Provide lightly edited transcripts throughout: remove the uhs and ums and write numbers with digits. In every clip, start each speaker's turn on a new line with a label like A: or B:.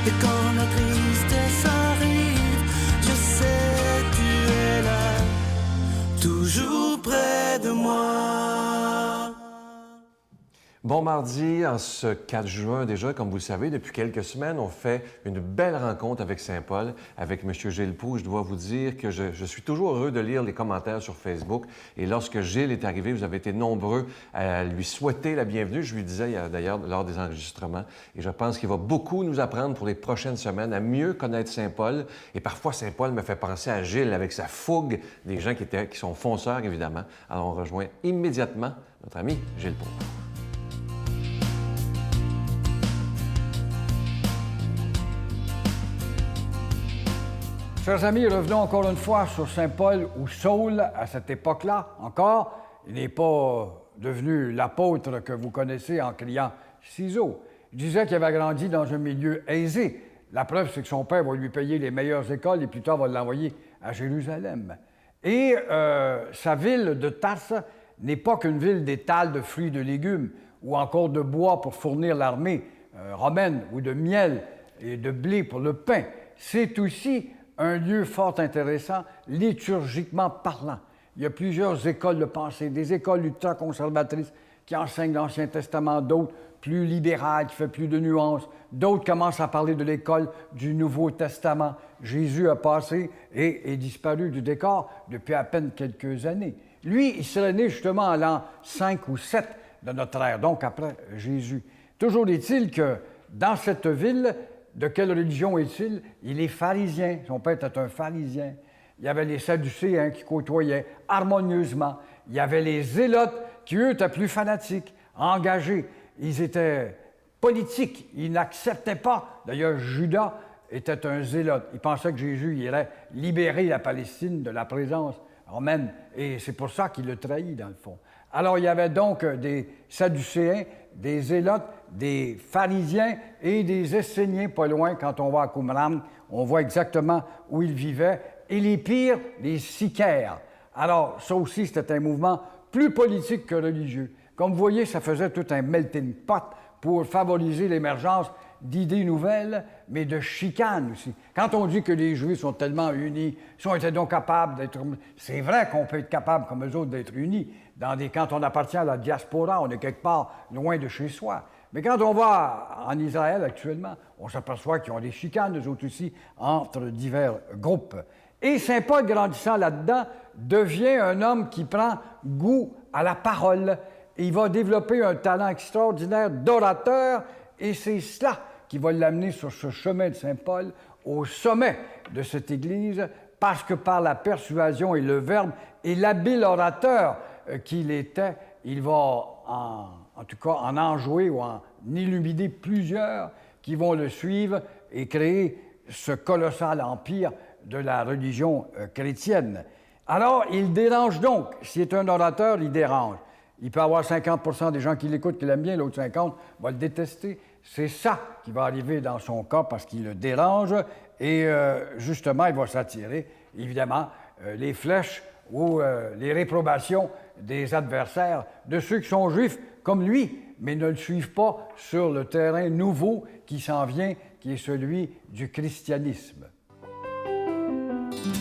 A: Et quand la tristesse arrive, je sais tu es là, toujours près de moi.
B: Bon mardi, en ce 4 juin déjà, comme vous le savez, depuis quelques semaines, on fait une belle rencontre avec Saint-Paul, avec M. Gilles Proulx. Je dois vous dire que je suis toujours heureux de lire les commentaires sur Facebook. Et lorsque Gilles est arrivé, vous avez été nombreux à lui souhaiter la bienvenue. Je lui disais d'ailleurs lors des enregistrements. Et je pense qu'il va beaucoup nous apprendre pour les prochaines semaines à mieux connaître Saint-Paul. Et parfois, Saint-Paul me fait penser à Gilles avec sa fougue, des gens qui sont fonceurs, évidemment. Alors, on rejoint immédiatement notre ami Gilles Proulx.
C: Chers amis, revenons encore une fois sur Saint-Paul ou Saul à cette époque-là. Encore, il n'est pas devenu l'apôtre que vous connaissez en criant « ciseaux ». Il disait qu'il avait grandi dans un milieu aisé. La preuve, c'est que son père va lui payer les meilleures écoles et plus tard va l'envoyer à Jérusalem. Et sa ville de Tarse n'est pas qu'une ville d'étals de fruits et de légumes ou encore de bois pour fournir l'armée romaine ou de miel et de blé pour le pain. C'est aussi un lieu fort intéressant, liturgiquement parlant. Il y a plusieurs écoles de pensée, des écoles ultra-conservatrices qui enseignent l'Ancien Testament, d'autres plus libérales, qui font plus de nuances, d'autres commencent à parler de l'école du Nouveau Testament. Jésus a passé et est disparu du décor depuis à peine quelques années. Lui, il serait né justement à l'an 5 ou 7 de notre ère, donc après Jésus. Toujours est-il que dans cette ville, de quelle religion est-il? Il est pharisien. Son père était un pharisien. Il y avait les Sadducéens qui côtoyaient harmonieusement. Il y avait les Zélotes qui, eux, étaient plus fanatiques, engagés. Ils étaient politiques. Ils n'acceptaient pas. D'ailleurs, Judas était un Zélote. Il pensait que Jésus irait libérer la Palestine de la présence romaine. Et c'est pour ça qu'il le trahit, dans le fond. Alors, il y avait donc des Sadducéens, des Zélotes, des pharisiens et des Esséniens, pas loin, quand on va à Qumran, on voit exactement où ils vivaient. Et les pires, les Sicaires. Alors, ça aussi, c'était un mouvement plus politique que religieux. Comme vous voyez, ça faisait tout un melting pot pour favoriser l'émergence d'idées nouvelles, mais de chicanes aussi. Quand on dit que les Juifs sont tellement unis, sont étaient donc capables d'être... C'est vrai qu'on peut être capable, comme eux autres, d'être unis. Quand on appartient à la diaspora, on est quelque part loin de chez soi. Mais quand on va en Israël actuellement, on s'aperçoit qu'ils ont des chicanes, eux autres aussi, entre divers groupes. Et Saint Paul, grandissant là-dedans, devient un homme qui prend goût à la parole. Et il va développer un talent extraordinaire d'orateur, et c'est cela qui va l'amener sur ce chemin de Saint Paul, au sommet de cette Église, parce que par la persuasion et le verbe et l'habile orateur qu'il était, il va en tout cas en enjouer ou en illuminer plusieurs qui vont le suivre et créer ce colossal empire de la religion chrétienne. Alors, il dérange donc. S'il est un orateur, il dérange. Il peut y avoir 50 des gens qui l'écoutent, qui l'aiment bien, l'autre 50 vont le détester. C'est ça qui va arriver dans son cas parce qu'il le dérange et justement, il va s'attirer, évidemment, les flèches ou les réprobations des adversaires, de ceux qui sont juifs comme lui, mais ne le suivent pas sur le terrain nouveau qui s'en vient, qui est celui du christianisme.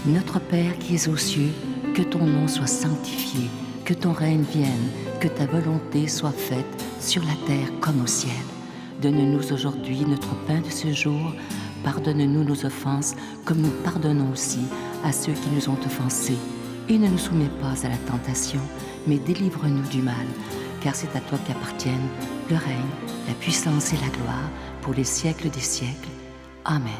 D: Notre Père qui es aux cieux, que ton nom soit sanctifié, que ton règne vienne, que ta volonté soit faite sur la terre comme au ciel. Donne-nous aujourd'hui notre pain de ce jour. Pardonne-nous nos offenses, comme nous pardonnons aussi à ceux qui nous ont offensés. Et ne nous soumets pas à la tentation, mais délivre-nous du mal, car c'est à toi qu'appartiennent le règne, la puissance et la gloire, pour les siècles des siècles. Amen.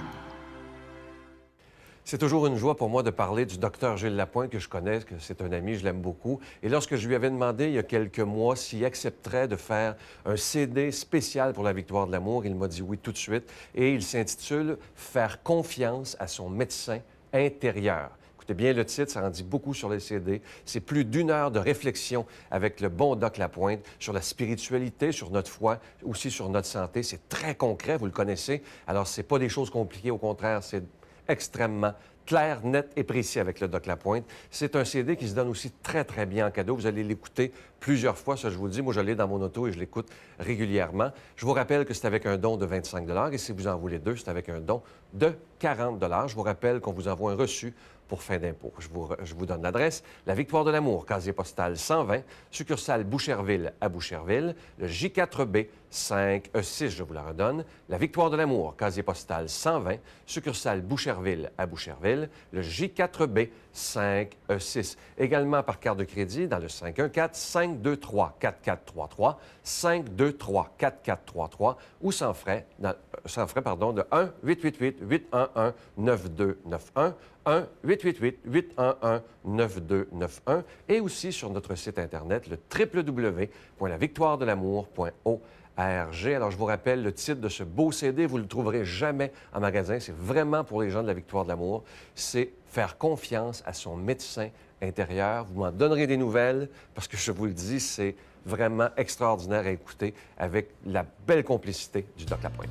B: C'est toujours une joie pour moi de parler du docteur Gilles Lapointe, que je connais, que c'est un ami, je l'aime beaucoup. Et lorsque je lui avais demandé il y a quelques mois s'il accepterait de faire un CD spécial pour la victoire de l'amour, il m'a dit oui tout de suite. Et il s'intitule « Faire confiance à son médecin intérieur ». Écoutez bien le titre, ça en dit beaucoup sur les CD. C'est plus d'1 heure de réflexion avec le bon Doc Lapointe sur la spiritualité, sur notre foi, aussi sur notre santé. C'est très concret, vous le connaissez. Alors, c'est pas des choses compliquées, au contraire, c'est extrêmement clair, net et précis avec le Doc Lapointe. C'est un CD qui se donne aussi très, très bien en cadeau. Vous allez l'écouter plusieurs fois, ça je vous le dis. Moi, je l'ai dans mon auto et je l'écoute régulièrement. Je vous rappelle que c'est avec un don de 25 et si vous en voulez deux, c'est avec un don de 40 Je vous rappelle qu'on vous envoie un reçu pour fin d'impôt. Je vous donne l'adresse. La Victoire de l'Amour, casier postal 120, succursale Boucherville à Boucherville, le J4B 5E6, je vous la redonne. La Victoire de l'Amour, casier postal 120, succursale Boucherville à Boucherville, le J4B 5E6. Également par carte de crédit dans le 514-523-4433, 523-4433 ou sans frais, de 1-888-811-9291, 1-888-811-9291 et aussi sur notre site Internet, le www.lavictoiredelamour.org. Alors, je vous rappelle, le titre de ce beau CD, vous ne le trouverez jamais en magasin. C'est vraiment pour les gens de la Victoire de l'Amour. C'est faire confiance à son médecin intérieur. Vous m'en donnerez des nouvelles parce que je vous le dis, c'est vraiment extraordinaire à écouter avec la belle complicité du Doc Lapointe.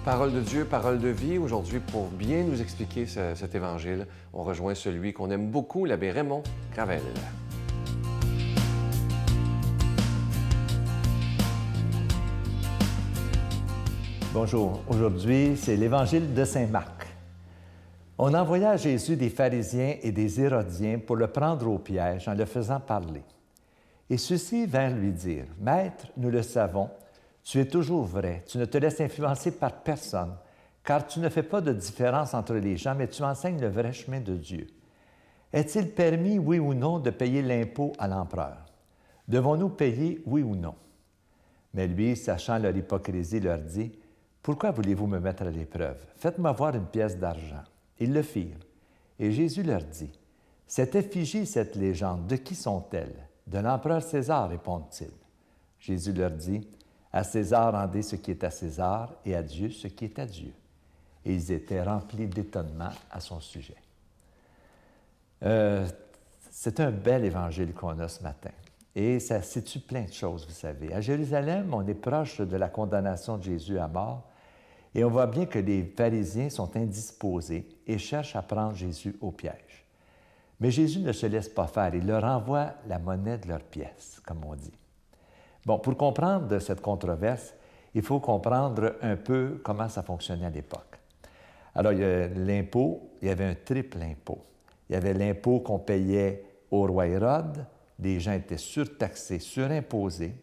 B: Parole de Dieu, parole de vie. Aujourd'hui, pour bien nous expliquer cet évangile, on rejoint celui qu'on aime beaucoup, l'abbé Raymond Gravel.
E: Bonjour. Aujourd'hui, c'est l'Évangile de Saint Marc. On envoya à Jésus des pharisiens et des hérodiens pour le prendre au piège en le faisant parler. Et ceux-ci vinrent lui dire, « Maître, nous le savons, tu es toujours vrai, tu ne te laisses influencer par personne, car tu ne fais pas de différence entre les gens, mais tu enseignes le vrai chemin de Dieu. Est-il permis, oui ou non, de payer l'impôt à l'empereur? Devons-nous payer, oui ou non? » Mais lui, sachant leur hypocrisie, leur dit, « Pourquoi voulez-vous me mettre à l'épreuve? Faites-moi voir une pièce d'argent. » Ils le firent. Et Jésus leur dit, « Cette effigie, cette légende, de qui sont-elles? De l'empereur César, répondent-ils. » Jésus leur dit, « À César, rendez ce qui est à César, et à Dieu ce qui est à Dieu. » Et ils étaient remplis d'étonnement à son sujet. C'est un bel évangile qu'on a ce matin. Et ça situe plein de choses, vous savez. À Jérusalem, on est proche de la condamnation de Jésus à mort, et on voit bien que les pharisiens sont indisposés et cherchent à prendre Jésus au piège. Mais Jésus ne se laisse pas faire. Il leur envoie la monnaie de leur pièce, comme on dit. Bon, pour comprendre cette controverse, il faut comprendre un peu comment ça fonctionnait à l'époque. Alors, il y a l'impôt, il y avait un triple impôt. Il y avait l'impôt qu'on payait au roi Hérode, les gens étaient surtaxés, surimposés,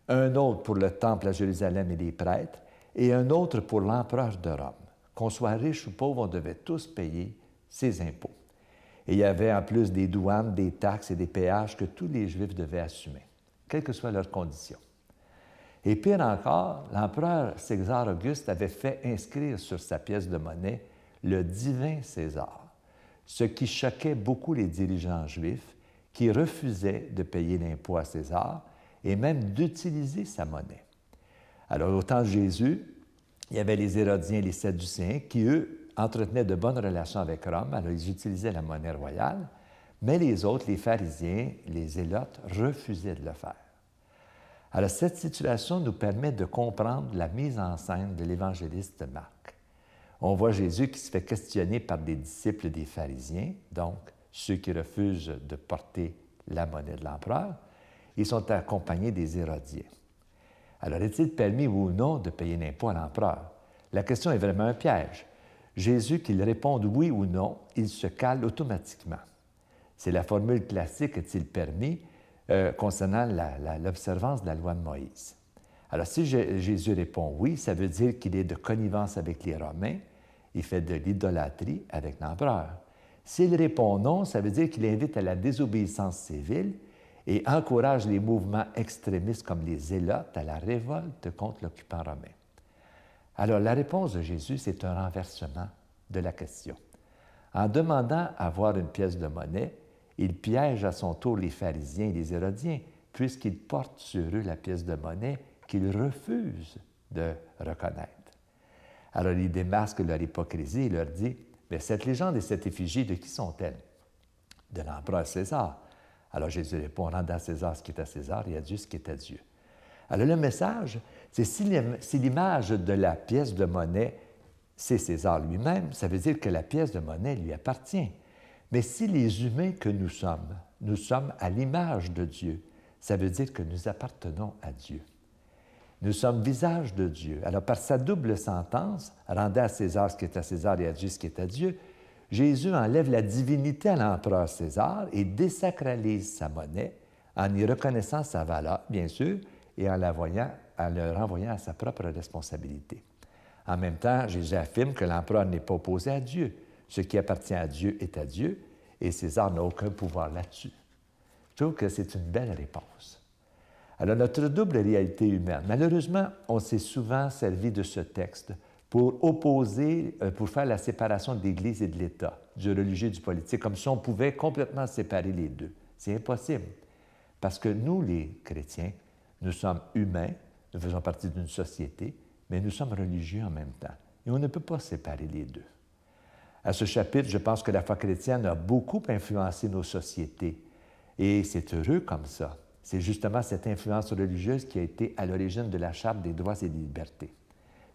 E: un autre pour le temple à Jérusalem et les prêtres, et un autre pour l'empereur de Rome. Qu'on soit riche ou pauvre, on devait tous payer ces impôts. Et il y avait en plus des douanes, des taxes et des péages que tous les Juifs devaient assumer, quelles que soient leurs conditions. Et pire encore, l'empereur César Auguste avait fait inscrire sur sa pièce de monnaie le divin César, ce qui choquait beaucoup les dirigeants juifs qui refusaient de payer l'impôt à César et même d'utiliser sa monnaie. Alors, au temps de Jésus, il y avait les Hérodiens et les Sadducéens qui, eux, entretenaient de bonnes relations avec Rome, alors ils utilisaient la monnaie royale, mais les autres, les pharisiens, les zélotes, refusaient de le faire. Alors, cette situation nous permet de comprendre la mise en scène de l'évangéliste Marc. On voit Jésus qui se fait questionner par des disciples des pharisiens, donc ceux qui refusent de porter la monnaie de l'empereur. Ils sont accompagnés des Hérodiens. Alors, est-il permis ou non de payer l'impôt à l'empereur? La question est vraiment un piège. Jésus, qu'il réponde oui ou non, il se cale automatiquement. C'est la formule classique « est-il permis » concernant l'observance de la loi de Moïse. Alors, si Jésus répond oui, ça veut dire qu'il est de connivence avec les Romains, il fait de l'idolâtrie avec l'empereur. S'il répond non, ça veut dire qu'il invite à la désobéissance civile et encourage les mouvements extrémistes comme les zélotes à la révolte contre l'occupant romain. Alors, la réponse de Jésus, c'est un renversement de la question. En demandant à voir une pièce de monnaie, il piège à son tour les pharisiens et les hérodiens, puisqu'il porte sur eux la pièce de monnaie qu'ils refusent de reconnaître. Alors, il démasque leur hypocrisie et leur dit, « Mais cette légende et cette effigie, de qui sont-elles? » De l'empereur César. Alors Jésus répond, « Rendez à César ce qui est à César et à Dieu ce qui est à Dieu. » Alors le message, c'est si l'image de la pièce de monnaie, c'est César lui-même, ça veut dire que la pièce de monnaie lui appartient. Mais si les humains que nous sommes à l'image de Dieu, ça veut dire que nous appartenons à Dieu. Nous sommes visage de Dieu. Alors, par sa double sentence, rendez à César ce qui est à César et à Dieu ce qui est à Dieu, Jésus enlève la divinité à l'empereur César et désacralise sa monnaie en y reconnaissant sa valeur, bien sûr, et en le renvoyant à sa propre responsabilité. En même temps, Jésus affirme que l'empereur n'est pas opposé à Dieu. Ce qui appartient à Dieu est à Dieu, et César n'a aucun pouvoir là-dessus. Je trouve que c'est une belle réponse. Alors, notre double réalité humaine. Malheureusement, on s'est souvent servi de ce texte pour pour faire la séparation de l'Église et de l'État, du religieux et du politique, comme si on pouvait complètement séparer les deux. C'est impossible, parce que nous, les chrétiens, nous sommes humains, nous faisons partie d'une société, mais nous sommes religieux en même temps. Et on ne peut pas séparer les deux. À ce chapitre, je pense que la foi chrétienne a beaucoup influencé nos sociétés. Et c'est heureux comme ça. C'est justement cette influence religieuse qui a été à l'origine de la Charte des droits et des libertés.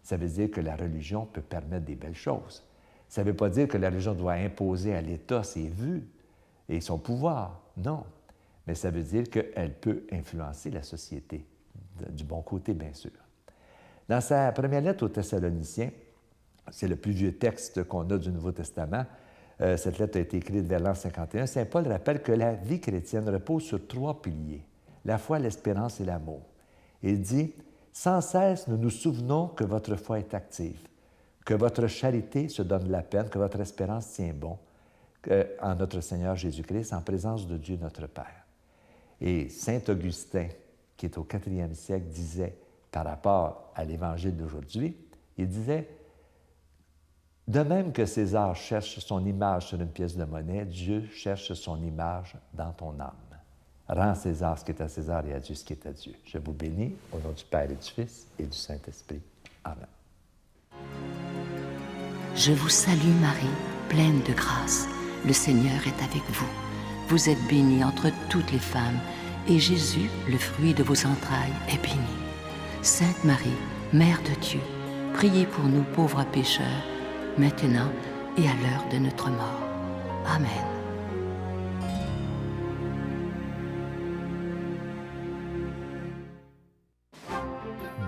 E: Ça veut dire que la religion peut permettre des belles choses. Ça ne veut pas dire que la religion doit imposer à l'État ses vues et son pouvoir. Non. Mais ça veut dire qu'elle peut influencer la société, du bon côté, bien sûr. Dans sa première lettre aux Thessaloniciens, c'est le plus vieux texte qu'on a du Nouveau Testament, cette lettre a été écrite vers l'an 51, Saint Paul rappelle que la vie chrétienne repose sur 3 piliers, la foi, l'espérance et l'amour. Il dit « Sans cesse, nous nous souvenons que votre foi est active, que votre charité se donne la peine, que votre espérance tient bon en notre Seigneur Jésus-Christ, en présence de Dieu notre Père. » Et Saint Augustin, qui est au 4e siècle, disait, par rapport à l'Évangile d'aujourd'hui, il disait « De même que César cherche son image sur une pièce de monnaie, Dieu cherche son image dans ton âme. Rends César ce qui est à César et à Dieu ce qui est à Dieu. Je vous bénis au nom du Père et du Fils et du Saint-Esprit. Amen.
D: Je vous salue Marie, pleine de grâce. Le Seigneur est avec vous. Vous êtes bénie entre toutes les femmes, et Jésus, le fruit de vos entrailles, est béni. Sainte Marie, Mère de Dieu, priez pour nous pauvres pécheurs, maintenant et à l'heure de notre mort. Amen.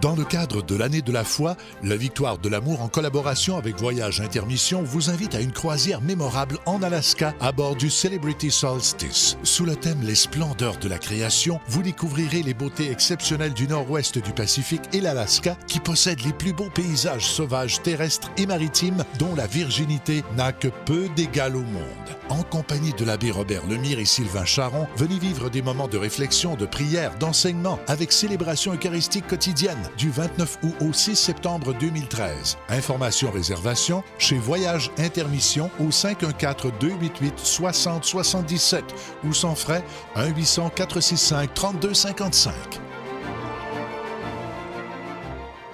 F: Dans le cadre de l'année de la foi, la Victoire de l'amour, en collaboration avec Voyage Intermission, vous invite à une croisière mémorable en Alaska à bord du Celebrity Solstice. Sous le thème « Les splendeurs de la création », vous découvrirez les beautés exceptionnelles du nord-ouest du Pacifique et l'Alaska, qui possède les plus beaux paysages sauvages terrestres et maritimes, dont la virginité n'a que peu d'égal au monde. En compagnie de l'abbé Robert Lemire et Sylvain Charon, venez vivre des moments de réflexion, de prière, d'enseignement, avec célébration eucharistique quotidienne, du 29 août au 6 septembre 2013. Informations, réservations chez Voyage Intermission au 514-288-6077 ou sans frais 1-800-465-3255.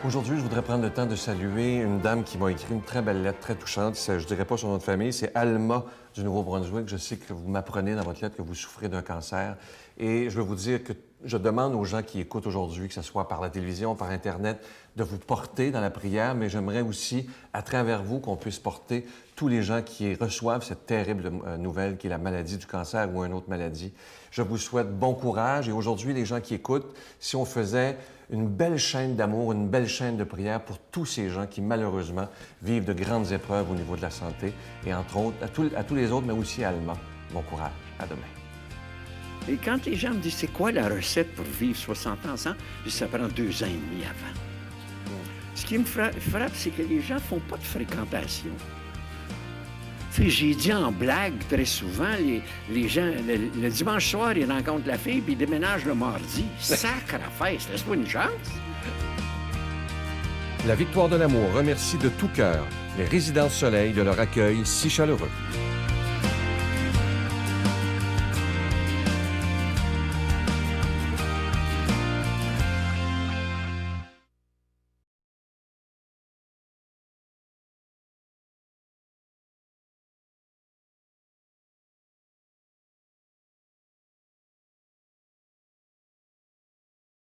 B: Aujourd'hui, je voudrais prendre le temps de saluer une dame qui m'a écrit une très belle lettre, très touchante. Je ne dirais pas son nom de famille, c'est Alma du Nouveau-Brunswick. Je sais que vous m'apprenez dans votre lettre que vous souffrez d'un cancer. Et je veux vous dire que je demande aux gens qui écoutent aujourd'hui, que ce soit par la télévision, par Internet, de vous porter dans la prière, mais j'aimerais aussi, à travers vous, qu'on puisse porter tous les gens qui reçoivent cette terrible nouvelle qui est la maladie du cancer ou une autre maladie. Je vous souhaite bon courage. Et aujourd'hui, les gens qui écoutent, si on faisait une belle chaîne d'amour, une belle chaîne de prière pour tous ces gens qui, malheureusement, vivent de grandes épreuves au niveau de la santé, et entre autres, à tous les autres, mais aussi à Alma. Bon courage. À demain.
G: Et quand les gens me disent, c'est quoi la recette pour vivre 60 ans ensemble? Je dis, ça prend 2 ans et demi avant. Ce qui me frappe, c'est que les gens ne font pas de fréquentation. Tu sais, j'ai dit en blague très souvent, les gens, le dimanche soir, ils rencontrent la fille, puis ils déménagent le mardi. Sacre à fesse, laisse-moi une chance.
B: La Victoire de l'amour remercie de tout cœur les Résidences Soleil de leur accueil si chaleureux.